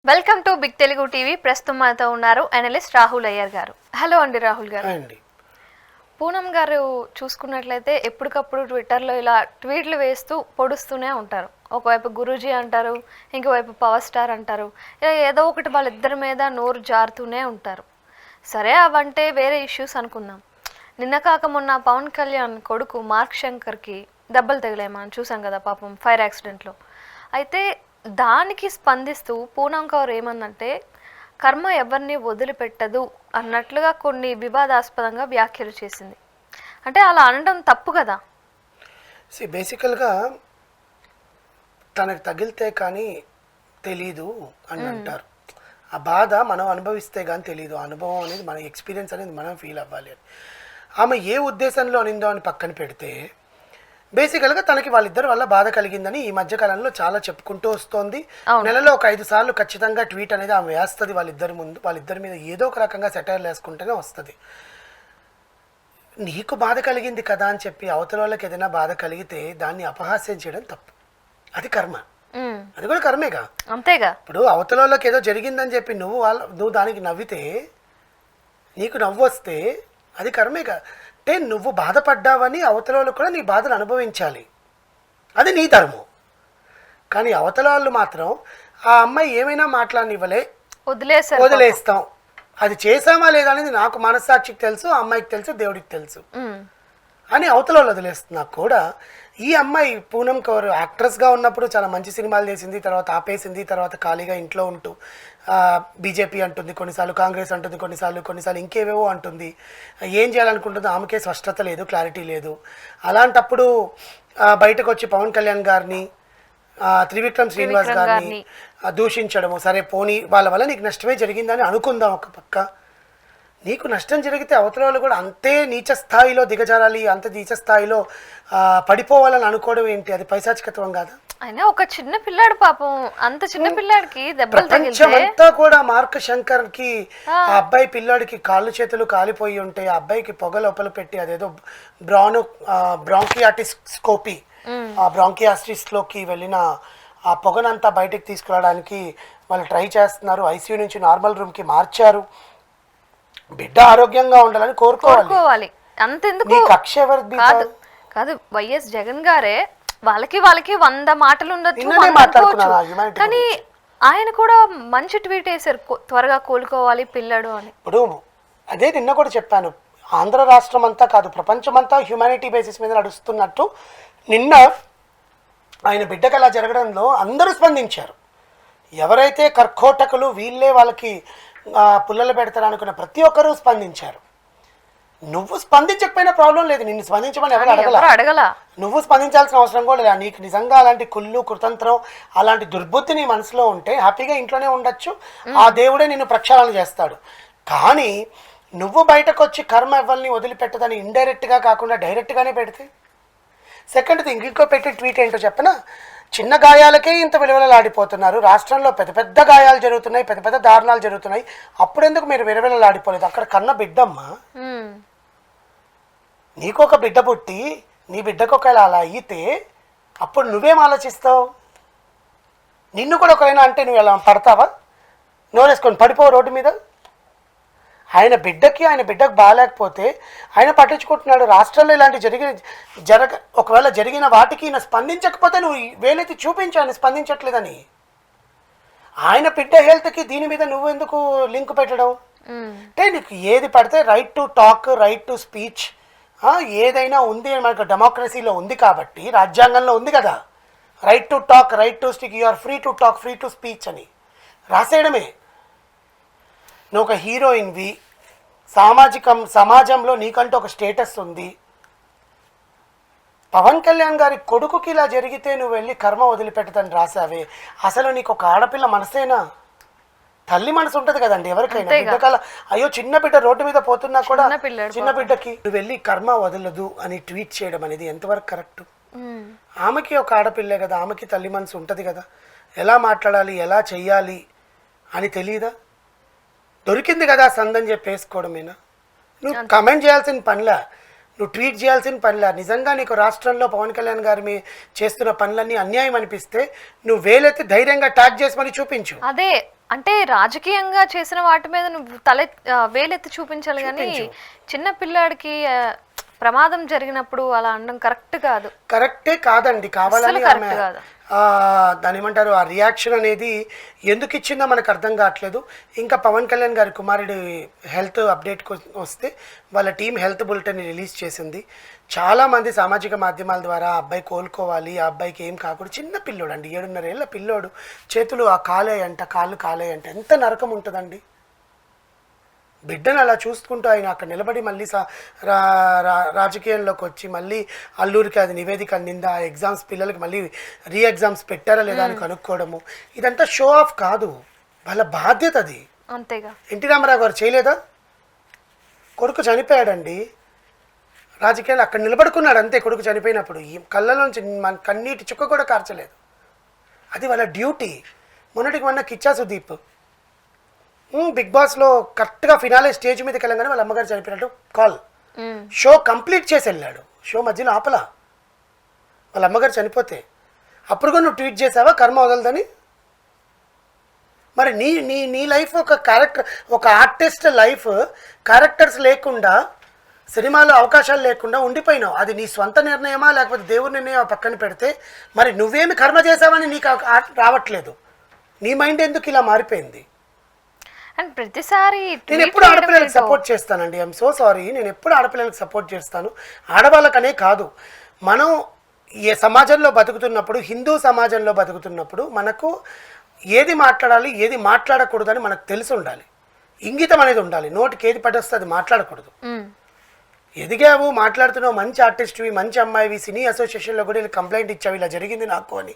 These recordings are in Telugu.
Welcome to Big Telugu TV. ప్రస్తుతం మనతో ఉన్నారు అనలిస్ట్ రాహుల్ అయ్యర్ గారు. హలో అండి రాహుల్ గారు. పూనం గారు చూసుకున్నట్లయితే ఎప్పటికప్పుడు ట్విట్టర్లో ఇలా ట్వీట్లు వేస్తూ పొడుస్తూనే ఉంటారు. ఒకవైపు గురూజీ అంటారు, ఇంకోవైపు పవర్ స్టార్ అంటారు. ఇలా ఏదో ఒకటి వాళ్ళిద్దరి మీద నోరు జారుతూనే ఉంటారు. సరే, అవంటే వేరే ఇష్యూస్ అనుకుందాం. నిన్న కాక మొన్న పవన్ కళ్యాణ్ కొడుకు మార్క్ శంకర్కి దెబ్బలు తగిలాయి, మనం చూసాం కదా పాపం ఫైర్ యాక్సిడెంట్లో. అయితే దానికి స్పందిస్తూ పూనం కౌర్ ఏమందంటే కర్మ ఎవరిని వదిలిపెట్టదు అన్నట్లుగా కొన్ని వివాదాస్పదంగా వ్యాఖ్యలు చేసింది. అంటే అలా అనడం తప్పు కదా. బేసికల్గా తనకు తగిలితే కానీ తెలీదు అని అంటారు. ఆ బాధ మనం అనుభవిస్తే కానీ తెలీదు. అనుభవం అనేది మన ఎక్స్పీరియన్స్ అనేది మనం ఫీల్ అవ్వాలి అని. ఆమె ఏ ఉద్దేశంలో అనిందో అని పక్కన పెడితే బేసికల్గా తనకి వాళ్ళిద్దరి వల్ల బాధ కలిగిందని ఈ మధ్య కాలంలో చాలా చెప్పుకుంటూ వస్తోంది. నెలలో ఒక 5 సార్లు ఖచ్చితంగా ట్వీట్ అనేది ఆమె వేస్తుంది. వాళ్ళిద్దరి మీద ఏదో ఒక రకంగా సెటైర్లు వేసుకుంటూనే వస్తుంది. నీకు బాధ కలిగింది కదా అని చెప్పి అవతల వాళ్ళకి ఏదైనా బాధ కలిగితే దాన్ని అపహాస్యం చేయడం తప్పు. అది కర్మ, అది కూడా కర్మేగా. అంతేగా. ఇప్పుడు అవతల వాళ్ళకి ఏదో జరిగిందని చెప్పి నువ్వు దానికి నవ్వితే, నీకు నవ్వు వస్తే అది కర్మేగా. అంటే నువ్వు బాధపడ్డావని అవతల వాళ్ళు కూడా నీ బాధను అనుభవించాలి, అది నీ ధర్మం. కానీ అవతల వాళ్ళు మాత్రం ఆ అమ్మాయి ఏమైనా మాట్లాడనివ్వలే, వదిలేస్తాం. అది చేసామా లేదా అనేది నాకు మనస్సాక్షికి తెలుసు, ఆ అమ్మాయికి తెలుసు, దేవుడికి తెలుసు అని అవతల వాళ్ళు వదిలేస్తున్నా కూడా ఈ అమ్మాయి పూనం కౌర్ యాక్ట్రెస్గా ఉన్నప్పుడు చాలా మంచి సినిమాలు చేసింది, తర్వాత ఆపేసింది, తర్వాత ఖాళీగా ఇంట్లో ఉంటూ బీజేపీ అంటుంది, కొన్నిసార్లు కాంగ్రెస్ అంటుంది, కొన్నిసార్లు ఇంకేవేవో అంటుంది. ఏం చేయాలనుకుంటుందో ఆమెకే స్పష్టత లేదు, క్లారిటీ లేదు. అలాంటప్పుడు బయటకు వచ్చి పవన్ కళ్యాణ్ గారిని, త్రివిక్రమ్ శ్రీనివాస్ గారిని దూషించడము. సరే పోనీ, వాళ్ళ వల్ల నీకు నష్టమే జరిగిందని అనుకుందాం ఒక పక్క. నీకు నష్టం జరిగితే అవతల వాళ్ళు కూడా అంతే నీచ స్థాయిలో దిగజారాలి, అంత నీచ స్థాయిలో పడిపోవాలని అనుకోవడం ఏంటి? అది పైశాచికత్వం కాదా? అయినా ఒక చిన్న పిల్లాడు పాపం, అంత చిన్న పిల్లాడికి దెబ్బలు తగిలితే ప్రపంచమంతా కూడా మార్క్ శంకర్ కి ఆ అబ్బాయి పిల్లాడికి కాళ్ళు చేతులు కాలిపోయి ఉంటే ఆ అబ్బాయికి పొగ లోపల పెట్టి అదేదో బ్రాంకియాటిస్కోపీ, ఆ బ్రాంకియాసిస్ లోకి వెళ్ళిన ఆ పొగనంతా బయటకు తీసుకురావడానికి వాళ్ళు ట్రై చేస్తున్నారు. ఐసీయూ నుంచి నార్మల్ రూమ్ కి మార్చారు. బిడ్డ ఆరోగ్యంగా ఉండాలని కోరుకోవాలి. అంతెందుకు కక్ష ఎవరిది కాదు, వైఎస్ జగన్ గారే వాళ్ళకి 100 మాటలు ఉండొచ్చు, కానీ ఆయన కూడా మంచి ట్వీట్ వేశారు, త్వరగా కోలుకోవాలి పిల్లడు అని. ఇప్పుడు అదే నిన్న కూడా చెప్పాను, ఆంధ్ర రాష్ట్రం అంతా కాదు ప్రపంచమంతా హ్యూమానిటీ బేసిస్ మీద నడుస్తున్నట్టు నిన్న ఆయన బిడ్డకు అలా జరగడంలో అందరూ స్పందించారు. ఎవరైతే కర్కోటకులు వీళ్ళే వాళ్ళకి పుల్లలు పెడతారనుకున్న ప్రతి ఒక్కరూ స్పందించారు. నువ్వు స్పందించకపోయినా ప్రాబ్లం లేదు, నిన్ను స్పందించమని ఎవరు అడగల. నువ్వు స్పందించాల్సిన అవసరం కూడా లేదు. నీకు నిజంగా అలాంటి కుళ్ళు, కుతంత్రం, అలాంటి దుర్బుద్ధి నీ మనసులో ఉంటే హ్యాపీగా ఇంట్లోనే ఉండొచ్చు, ఆ దేవుడే నిన్ను ప్రక్షాళన చేస్తాడు. కానీ నువ్వు బయటకు వచ్చి కర్మ ఎవరిని వదిలిపెట్టదని ఇండైరెక్ట్గా కాకుండా డైరెక్ట్గానే పెడితే. సెకండ్ థింగ్, ఇంకో పెట్టి ట్వీట్ ఏంటో చెప్పనా? చిన్న గాయాలకే ఇంత విలువలాడిపోతున్నారు, రాష్ట్రంలో పెద్ద పెద్ద గాయాలు జరుగుతున్నాయి, పెద్ద పెద్ద దారుణాలు జరుగుతున్నాయి, అప్పుడెందుకు మీరు విలువలాడిపోలేదు? అక్కడ కన్న బిడ్డమ్మా, నీకొక బిడ్డ పుట్టి నీ బిడ్డకు ఒకవేళ అలా అయితే అప్పుడు నువ్వేం ఆలోచిస్తావు? నిన్ను కూడా ఒకరైనా అంటే నువ్వు ఎలా పడతావా? నోరేసుకొని పడిపోవు రోడ్డు మీద. ఆయన బిడ్డకు బాగాలేకపోతే ఆయన పట్టించుకుంటున్నాడు. రాష్ట్రంలో ఇలాంటి ఒకవేళ జరిగిన వాటికి ఈయన స్పందించకపోతే నువ్వు వేలెత్తి చూపించు ఆయన స్పందించట్లేదని. ఆయన బిడ్డ హెల్త్కి దీని మీద నువ్వు ఎందుకు లింక్ పెట్టడం? అంటే నీకు ఏది పడితే right to talk, right to speech ఏదైనా ఉంది, మనకు డెమోక్రసీలో ఉంది కాబట్టి, రాజ్యాంగంలో ఉంది కదా, right to talk, right to speak, you are free to talk, free to speech అని రాసేయడమే. నువ్వు ఒక హీరోయిన్వి, సమాజంలో నీకంటూ ఒక స్టేటస్ ఉంది. పవన్ కళ్యాణ్ గారి కొడుకుకి ఇలా జరిగితే నువ్వు వెళ్ళి కర్మ వదిలిపెట్టదని రాసావే. అసలు నీకు ఒక ఆడపిల్ల మనసేనా? తల్లి మనసు ఉంటుంది కదండి ఎవరికైనా. బిడ్డకాల అయ్యో చిన్న బిడ్డ రోడ్డు మీద పోతున్నా కూడా చిన్న బిడ్డకి నువ్వు వెళ్ళి కర్మ వదలదు అని ట్వీట్ చేయడం అనేది ఎంతవరకు కరెక్ట్? ఆమెకి ఒక ఆడపిల్లే కదా, ఆమెకి తల్లి మనసు ఉంటుంది కదా, ఎలా మాట్లాడాలి, ఎలా చెయ్యాలి అని తెలియదా? దొరికింది కదా సందని చెప్పి వేసుకోవడమేనా? నువ్వు కమెంట్ చేయాల్సిన పనిలా. నువ్వు ట్వీట్ చేయాల్సిన పనిలా. నిజంగా నీకు రాష్ట్రంలో పవన్ కళ్యాణ్ గారి మీ చేస్తున్న పనులన్నీ అన్యాయం అనిపిస్తే నువ్వు వేలెత్తి ధైర్యంగా ట్యాగ్ చేసి మరి చూపించు. అదే అంటే రాజకీయంగా చేసిన వాటి మీద నువ్వు వేలెత్తి చూపించాలి కానీ చిన్న పిల్లాడికి ప్రమాదం జరిగినప్పుడు అలా అనడం కరెక్ట్ కాదు. కరెక్టే కాదండి. కావాలని ఆమె దాని ఏమంటారు ఆ రియాక్షన్ అనేది ఎందుకు ఇచ్చిందో మనకు అర్థం కావట్లేదు. ఇంకా పవన్ కళ్యాణ్ గారి కుమారుడి హెల్త్ అప్డేట్ వస్తే వాళ్ళ టీం హెల్త్ బులెటిన్ రిలీజ్ చేసింది. చాలామంది సామాజిక మాధ్యమాల ద్వారా ఆ అబ్బాయి కోలుకోవాలి, ఆ అబ్బాయికి ఏం కాకూడదు. చిన్న పిల్లోడు అండి, 7.5 ఏళ్ళ పిల్లోడు. చేతులు ఆ కాళ్ళు కాలేయంట. ఎంత నరకం ఉంటుందండి. బిడ్డను అలా చూసుకుంటూ ఆయన అక్కడ నిలబడి మళ్ళీ రాజకీయంలోకి వచ్చి మళ్ళీ అల్లూరికి అది నివేదిక నిందా ఎగ్జామ్స్ పిల్లలకి మళ్ళీ రీ ఎగ్జామ్స్ పెట్టారా లేదా అని కనుక్కోవడము, ఇదంతా షో ఆఫ్ కాదు, వాళ్ళ బాధ్యత అది. అంతేగా. ఎన్టీ రామారావు గారు చేయలేదా? కొడుకు చనిపోయాడండి, రాజకీయాలు అక్కడ నిలబడుకున్నాడు అంతే. కొడుకు చనిపోయినప్పుడు ఈ కళ్ళలోంచి కన్నీటి చుక్క కూడా కార్చలేదు. అది వాళ్ళ డ్యూటీ. మొన్నటికి మొన్న కిచ్చా సుదీప్ బిగ్ బాస్లో కరెక్ట్గా ఫినాలే స్టేజ్ మీదకి వెళ్ళగానే వాళ్ళ అమ్మగారు చనిపోయినట్టు కాల్ షో కంప్లీట్ చేసి వెళ్ళాడు. షో మధ్యలో ఆపలా. వాళ్ళ అమ్మగారు చనిపోతే అప్పుడు కూడా నువ్వు ట్వీట్ చేసావా కర్మ వదలదని? మరి నీ నీ నీ లైఫ్ ఒక క్యారెక్టర్, ఒక ఆర్టిస్ట్ లైఫ్ క్యారెక్టర్స్ లేకుండా సినిమాలో అవకాశాలు లేకుండా ఉండిపోయినావు. అది నీ స్వంత నిర్ణయమా లేకపోతే దేవుడి నిర్ణయం పక్కన పెడితే మరి నువ్వేమి కర్మ చేసావని నీకు రావట్లేదు. నీ మైండ్ ఎందుకు ఇలా మారిపోయింది? అండ్ ప్రతిసారి నేను ఎప్పుడు ఆడపిల్లలకు సపోర్ట్ చేస్తానండి. I'm so sorry. నేను ఎప్పుడు ఆడపిల్లలకు సపోర్ట్ చేస్తాను. ఆడవాళ్ళకనే కాదు, మనం ఏ సమాజంలో బతుకుతున్నప్పుడు, హిందూ సమాజంలో బతుకుతున్నప్పుడు మనకు ఏది మాట్లాడాలి ఏది మాట్లాడకూడదని మనకు తెలిసి ఉండాలి. ఇంగితం అనేది ఉండాలి. నోటికి ఏది పట్టొస్తే అది మాట్లాడకూడదు. ఎదిగావు, మాట్లాడుతున్నావు, మంచి ఆర్టిస్ట్వి, మంచి అమ్మాయివి, సినీ అసోసియేషన్లో కూడా కంప్లైంట్ ఇచ్చావు ఇలా జరిగింది నాకు అని,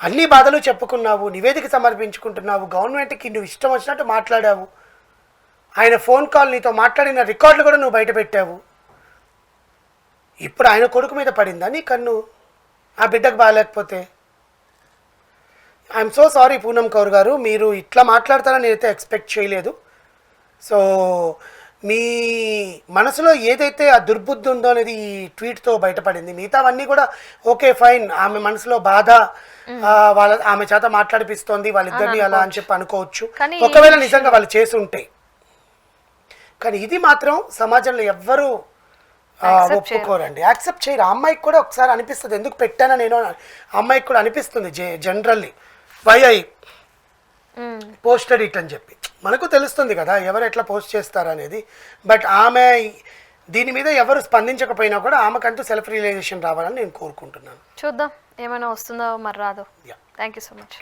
అన్ని బాధలు చెప్పుకున్నావు, నివేదిక సమర్పించుకుంటున్నావు, గవర్నమెంట్కి నువ్వు ఇష్టం వచ్చినట్టు మాట్లాడావు, ఆయన ఫోన్ కాల్ నీతో మాట్లాడిన రికార్డులు కూడా నువ్వు బయట పెట్టావు. ఇప్పుడు ఆయన కొడుకు మీద పడిందా నీ కన్ను? ఆ బిడ్డకు బాగాలేకపోతే? I'm so sorry Poonam Kaur గారు, మీరు ఇట్లా మాట్లాడతారని నేనైతే ఎక్స్పెక్ట్ చేయలేదు. సో మీ మనసులో ఏదైతే ఆ దుర్బుద్ధి ఉందో అనేది ఈ ట్వీట్తో బయటపడింది. మిగతావన్నీ కూడా ఓకే ఫైన్, ఆమె మనసులో బాధ, ఆమె చేత మాట్లాడిపిస్తోంది వాళ్ళిద్దరిని అలా అని చెప్పి అనుకోవచ్చు ఒకవేళ నిజంగా వాళ్ళు చేసి ఉంటే. కానీ ఇది మాత్రం సమాజంలో ఎవ్వరూ ఒప్పుకోరండి, యాక్సెప్ట్ చేయరు. ఆ అమ్మాయికి కూడా ఒకసారి అనిపిస్తుంది ఎందుకు పెట్టానా నేను, అమ్మాయికి కూడా అనిపిస్తుంది generally why I posted it అని చెప్పి. మనకు తెలుస్తుంది కదా ఎవరు ఎట్లా పోస్ట్ చేస్తారు అనేది. బట్ ఆమె దీని మీద ఎవరు స్పందించకపోయినా కూడా ఆమెకంటూ సెల్ఫ్ రియలైజేషన్ రావాలని నేను కోరుకుంటున్నాను. చూద్దాం ఏమైనా వస్తుందో మరి రాదో. Thank you so much.